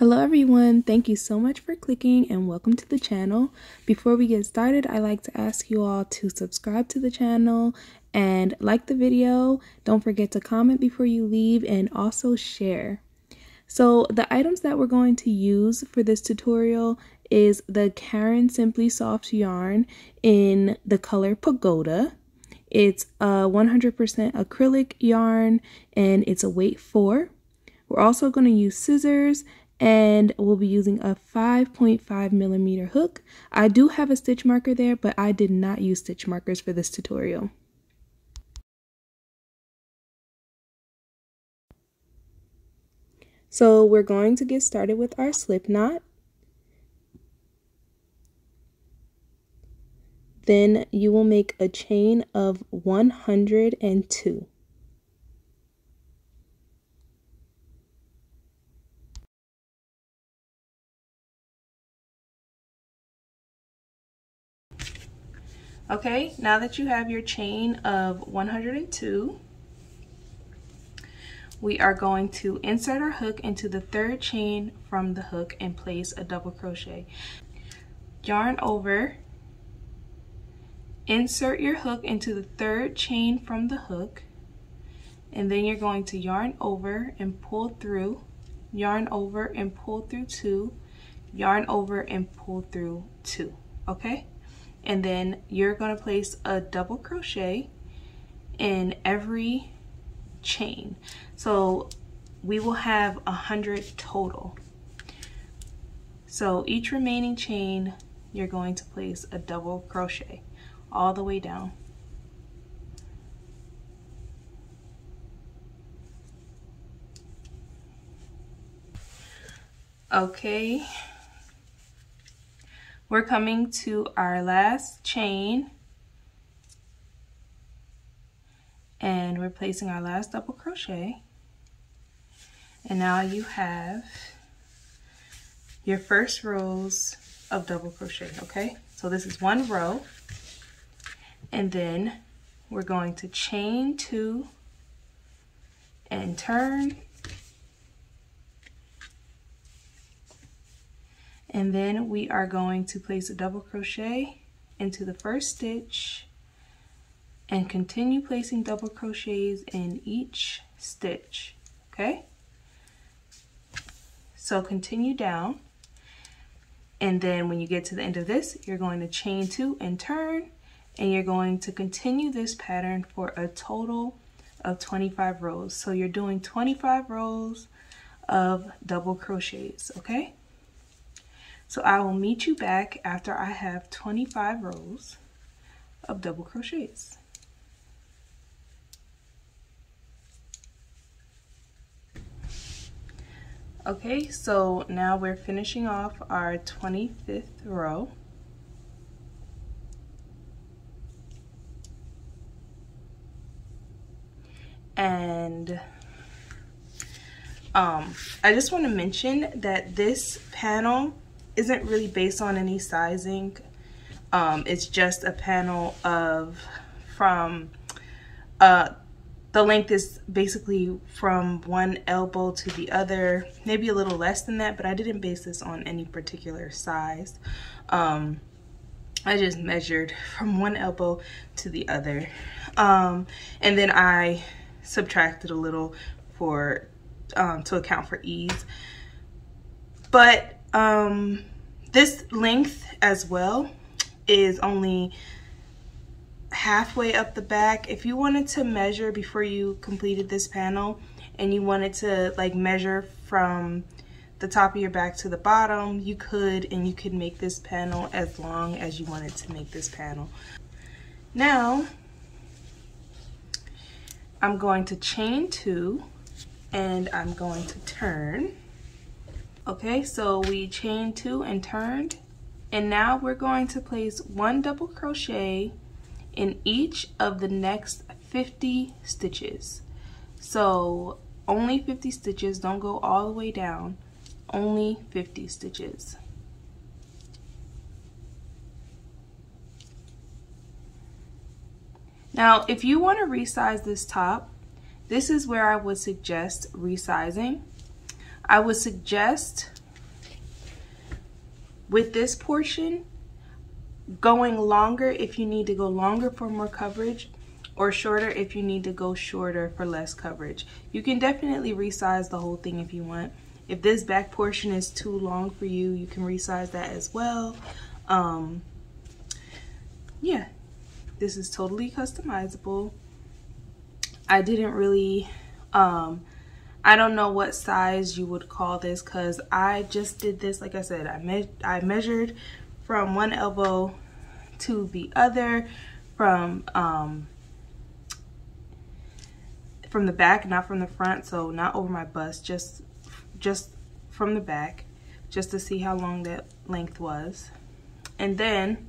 Hello everyone, thank you so much for clicking and welcome to the channel. Before we get started, I'd like to ask you all to subscribe to the channel and like the video. Don't forget to comment before you leave and also share. So the items that we're going to use for this tutorial is the Karen Simply Soft yarn in the color Pagoda. It's a 100% acrylic yarn and it's a weight 4. We're also going to use scissors and we'll be using a 5.5mm hook. I do have a stitch marker there, but I did not use stitch markers for this tutorial. So we're going to get started with our slip knot. Then you will make a chain of 102. Okay, now that you have your chain of 102, we are going to insert our hook into the third chain from the hook and place a double crochet. Yarn over, insert your hook into the third chain from the hook, and then you're going to yarn over and pull through, yarn over and pull through 2, yarn over and pull through 2, okay? And then you're going to place a double crochet in every chain. So we will have 100 total. So each remaining chain, you're going to place a double crochet all the way down. Okay. We're coming to our last chain and we're placing our last double crochet, and now you have your first rows of double crochet. Okay, so this is one row, and then we're going to chain 2 and turn, and then we are going to place a double crochet into the first stitch and continue placing double crochets in each stitch, okay? So continue down, and then when you get to the end of this, you're going to chain 2 and turn, and you're going to continue this pattern for a total of 25 rows. So you're doing 25 rows of double crochets, okay? So I will meet you back after I have 25 rows of double crochets. Okay, so now we're finishing off our 25th row. And I just want to mention that this panel isn't really based on any sizing. It's just a panel of the length is basically from one elbow to the other, maybe a little less than that, but I didn't base this on any particular size. I just measured from one elbow to the other, and then I subtracted a little for to account for ease. But this length as well is only halfway up the back. If you wanted to measure before you completed this panel and you wanted to like measure from the top of your back to the bottom, you could, and you could make this panel as long as you wanted to make this panel. Now I'm going to chain 2 and I'm going to turn. Okay, so we chained 2 and turned, and now we're going to place 1 double crochet in each of the next 50 stitches. So only 50 stitches, don't go all the way down, only 50 stitches. Now if you want to resize this top, this is where I would suggest resizing. I would suggest with this portion, going longer if you need to go longer for more coverage, or shorter if you need to go shorter for less coverage. You can definitely resize the whole thing if you want. If this back portion is too long for you, you can resize that as well. Yeah, this is totally customizable. I didn't really, I don't know what size you would call this, because I just did this, like I said, I measured from one elbow to the other, from the back, not from the front, so not over my bust, just from the back, just to see how long that length was. And then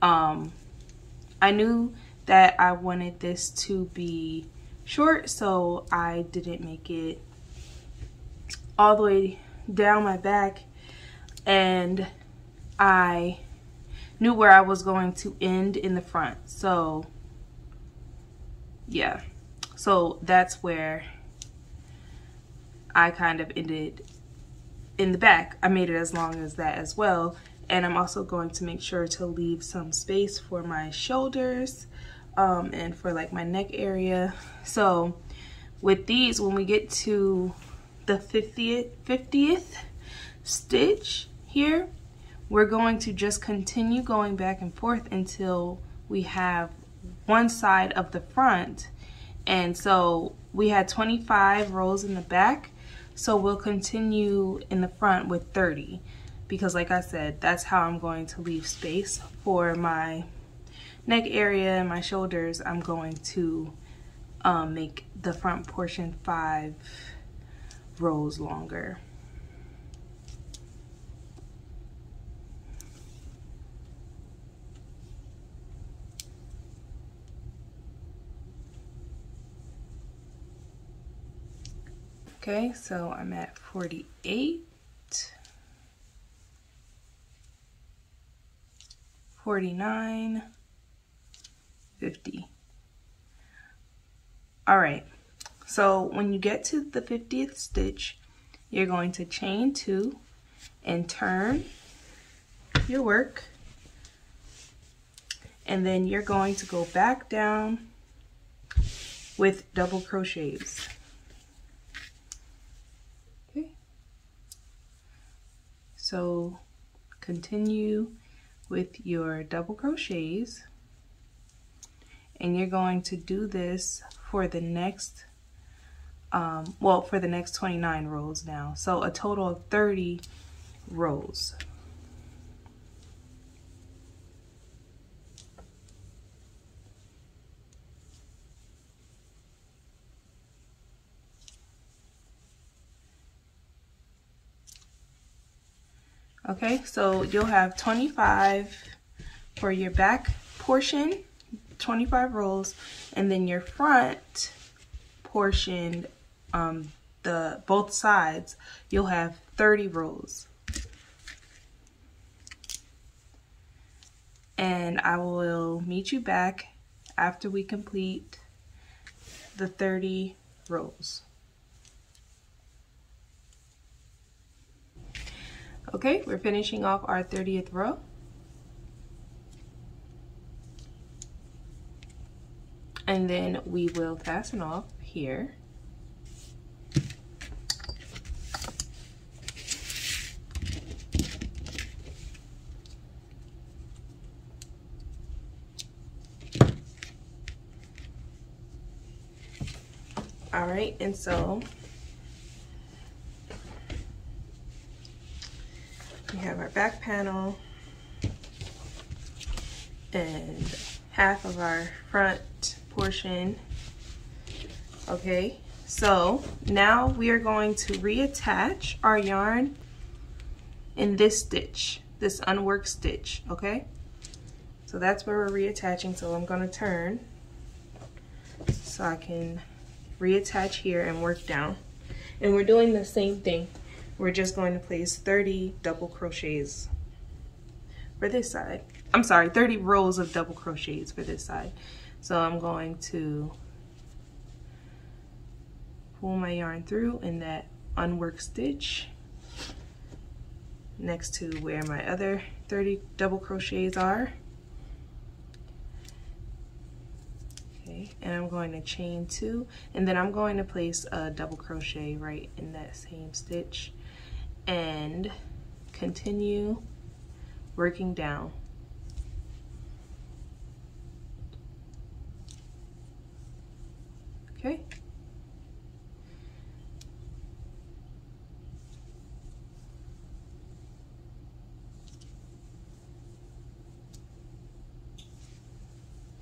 I knew that I wanted this to be short, so I didn't make it all the way down my back, and I knew where I was going to end in the front. So yeah, so that's where I kind of ended in the back. I made it as long as that as well. And I'm also going to make sure to leave some space for my shoulders and for like my neck area. So with these, when we get to the 50th stitch here, we're going to just continue going back and forth until we have one side of the front. And so we had 25 rows in the back, so we'll continue in the front with 30, because like I said, that's how I'm going to leave space for my neck area and my shoulders. I'm going to make the front portion 5 rows longer. Okay, so I'm at 48, 49, 50. All right, so when you get to the 50th stitch, you're going to chain 2 and turn your work, and then you're going to go back down with double crochets. Okay, so continue with your double crochets, and you're going to do this for the next for the next 29 rows now, so a total of 30 rows. Okay, so you'll have 25 for your back portion, 25 rows, and then your front portion, both sides, you'll have 30 rows. And I will meet you back after we complete the 30 rows. Okay, we're finishing off our 30th row. And then we will fasten off here. All right, and so we have our back panel and half of our front portion. Okay, so now we are going to reattach our yarn in this stitch, this unworked stitch. Okay, so that's where we're reattaching. So I'm going to turn so I can reattach here and work down, and we're doing the same thing. We're just going to place 30 double crochets for this side. I'm sorry, 30 rows of double crochets for this side. So I'm going to pull my yarn through in that unworked stitch, next to where my other 30 double crochets are. Okay, and I'm going to chain 2, and then I'm going to place a double crochet right in that same stitch and continue working down. Okay.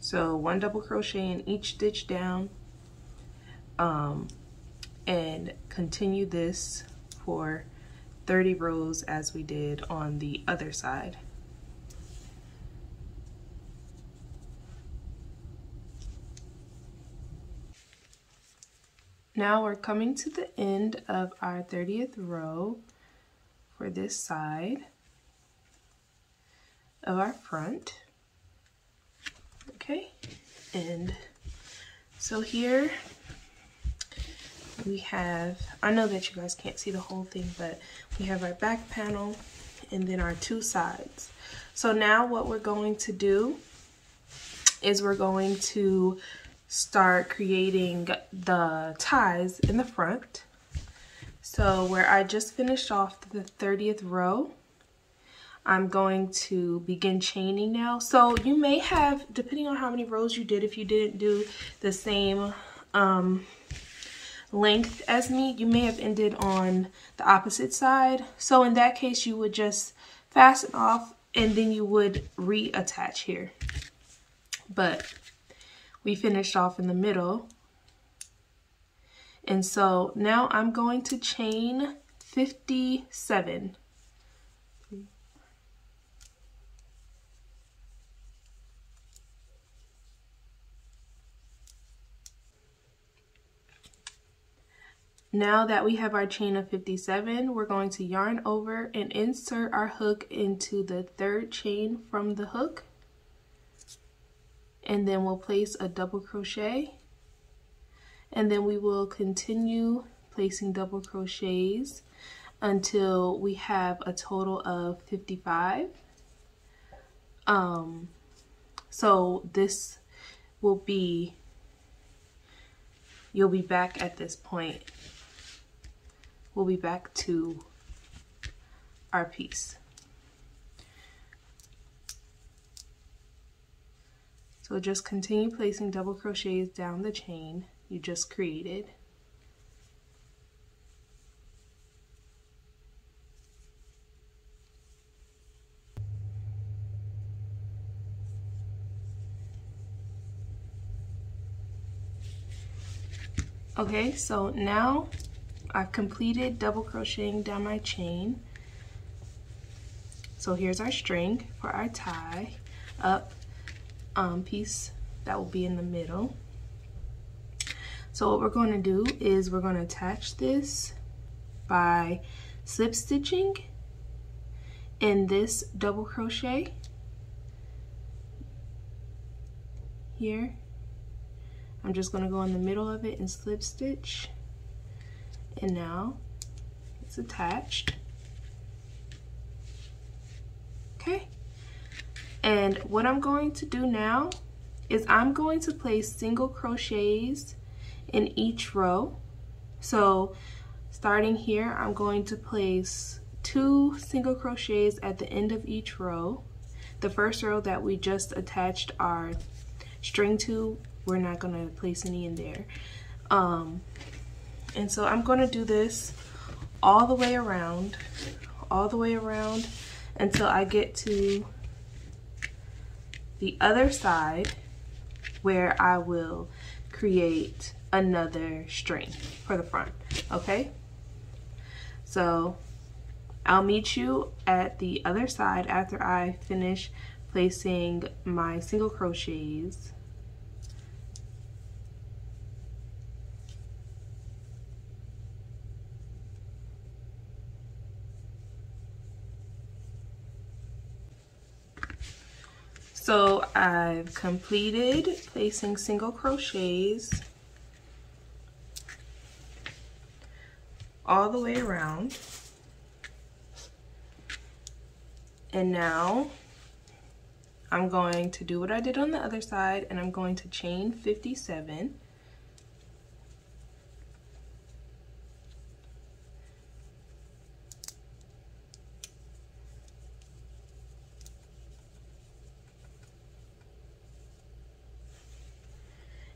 So 1 double crochet in each stitch down, and continue this for 30 rows as we did on the other side. Now we're coming to the end of our 30th row for this side of our front. Okay, and so here we have, I know that you guys can't see the whole thing, but we have our back panel and then our 2 sides. So now what we're going to do is we're going to start creating the ties in the front. So where I just finished off the 30th row, I'm going to begin chaining now. So you may have, depending on how many rows you did, if you didn't do the same length as me, you may have ended on the opposite side. So in that case, you would just fasten off and then you would reattach here. But we finished off in the middle. And so now I'm going to chain 57. Now that we have our chain of 57, we're going to yarn over and insert our hook into the 3rd chain from the hook. And then we'll place a double crochet. And then we will continue placing double crochets until we have a total of 55. So this will be, you'll be back at this point. We'll be back to our piece. So just continue placing double crochets down the chain you just created. Okay, so now I've completed double crocheting down my chain. So here's our string for our tie up piece that will be in the middle. So what we're going to do is we're going to attach this by slip stitching in this double crochet here. I'm just going to go in the middle of it and slip stitch, and now it's attached. Okay, and what I'm going to do now is I'm going to place single crochets in each row. So starting here, I'm going to place 2 single crochets at the end of each row. The first row that we just attached our string to, we're not going to place any in there. And so I'm going to do this all the way around until I get to the other side, where I will create another string for the front. Okay, so I'll meet you at the other side after I finish placing my single crochets. So I've completed placing single crochets all the way around. And now I'm going to do what I did on the other side, and I'm going to chain 57.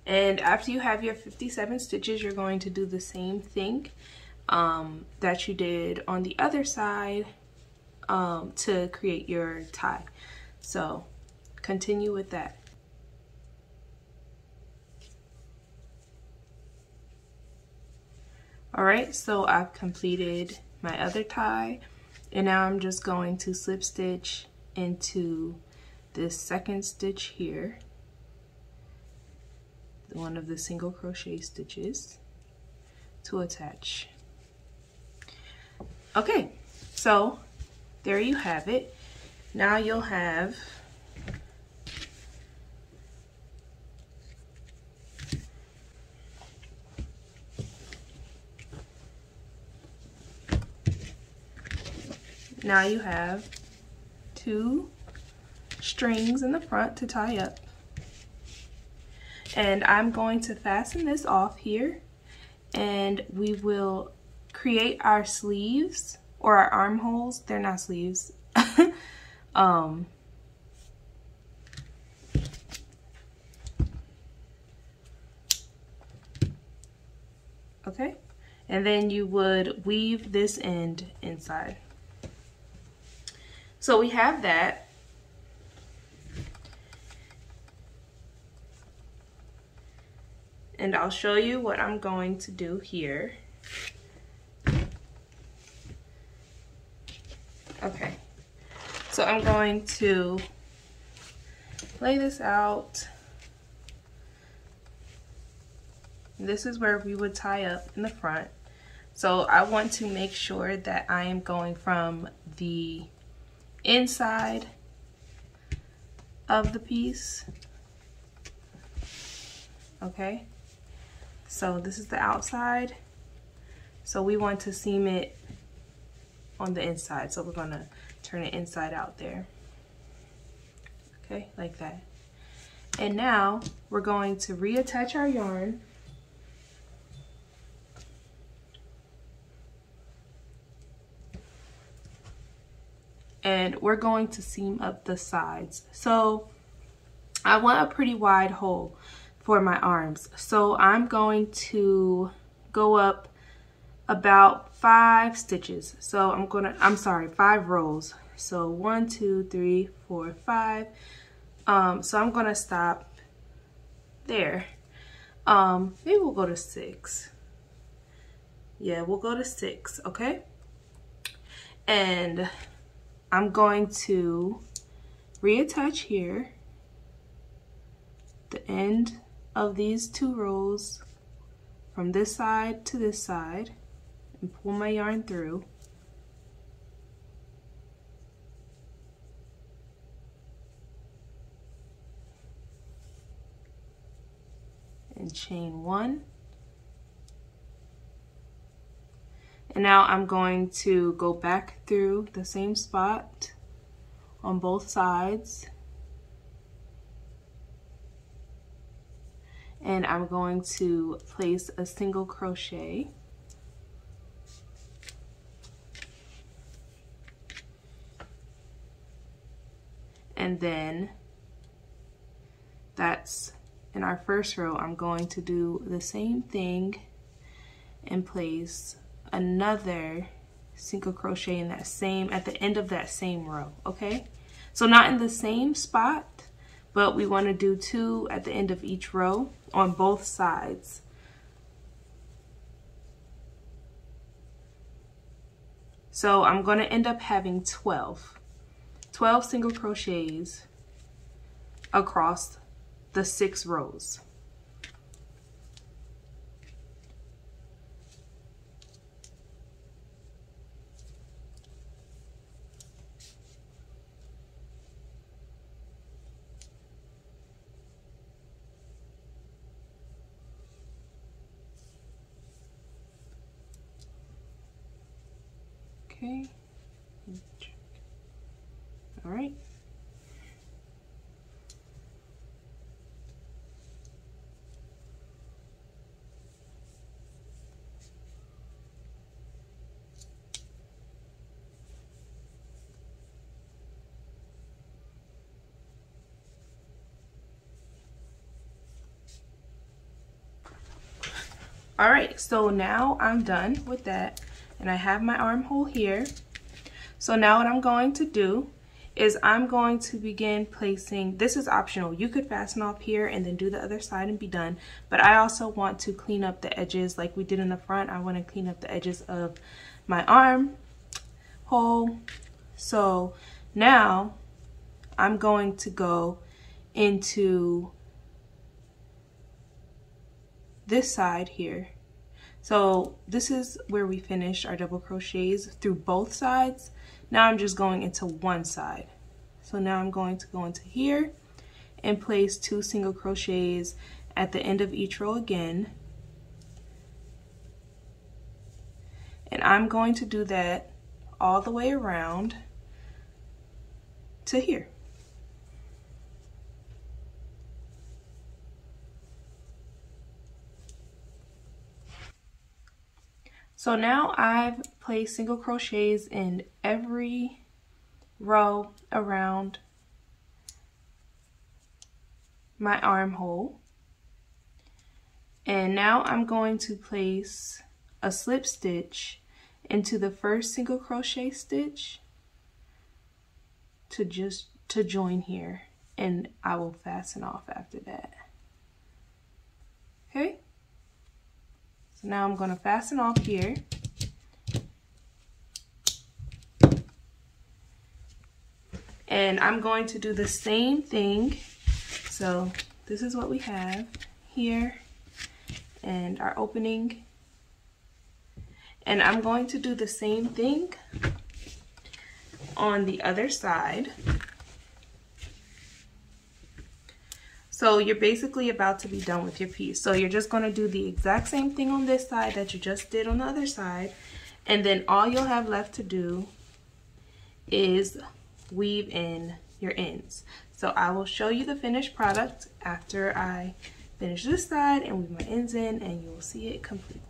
And after you have your 57 stitches, you're going to do the same thing that you did on the other side to create your tie. So continue with that. All right, so I've completed my other tie, and now I'm just going to slip stitch into this second stitch here, one of the single crochet stitches, to attach. Okay, so there you have it. Now you'll have two strings in the front to tie up. And I'm going to fasten this off here, and we will create our sleeves, or our armholes. They're not sleeves. Okay, and then you would weave this end inside. So we have that. And I'll show you what I'm going to do here. Okay, so I'm going to lay this out. This is where we would tie up in the front. So I want to make sure that I am going from the inside of the piece. Okay, so this is the outside. So we want to seam it on the inside. So we're gonna turn it inside out there. Okay, like that. And now we're going to reattach our yarn. And we're going to seam up the sides. So I want a pretty wide hole for my arms. So I'm going to go up about 5 stitches. So I'm sorry, 5 rows. So 1, 2, 3, 4, 5. So I'm gonna stop there. Maybe we'll go to 6. Yeah, we'll go to 6, okay? And I'm going to reattach here the end of these 2 rows from this side to this side and pull my yarn through. And chain 1. And now I'm going to go back through the same spot on both sides. And I'm going to place a single crochet. And then that's in our first row. I'm going to do the same thing and place another single crochet in that same, at the end of that same row, okay? So not in the same spot, but we want to do 2 at the end of each row on both sides. So I'm going to end up having 12 single crochets across the 6 rows. Okay. All right. All right, so now I'm done with that, and I have my armhole here. So now what I'm going to do is I'm going to begin placing, this is optional, you could fasten off here and then do the other side and be done, but I also want to clean up the edges like we did in the front. I want to clean up the edges of my armhole. So now I'm going to go into this side here. So this is where we finished our double crochets through both sides. Now I'm just going into one side. So now I'm going to go into here and place 2 single crochets at the end of each row again. And I'm going to do that all the way around to here. So now I've placed single crochets in every row around my armhole. And now I'm going to place a slip stitch into the first single crochet stitch to join here, and I will fasten off after that. Okay? So now I'm going to fasten off here. And I'm going to do the same thing. So this is what we have here and our opening. And I'm going to do the same thing on the other side. So you're basically about to be done with your piece. So you're just going to do the exact same thing on this side that you just did on the other side. And then all you'll have left to do is weave in your ends. So I will show you the finished product after I finish this side and weave my ends in, and you will see it complete.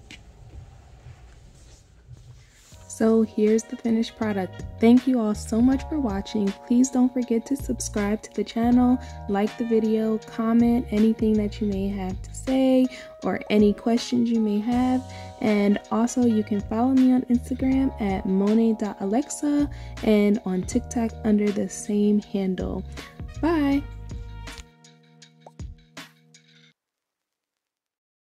So here's the finished product. Thank you all so much for watching. Please don't forget to subscribe to the channel, like the video, comment anything that you may have to say or any questions you may have. And also you can follow me on Instagram at monet.alexa and on TikTok under the same handle. Bye!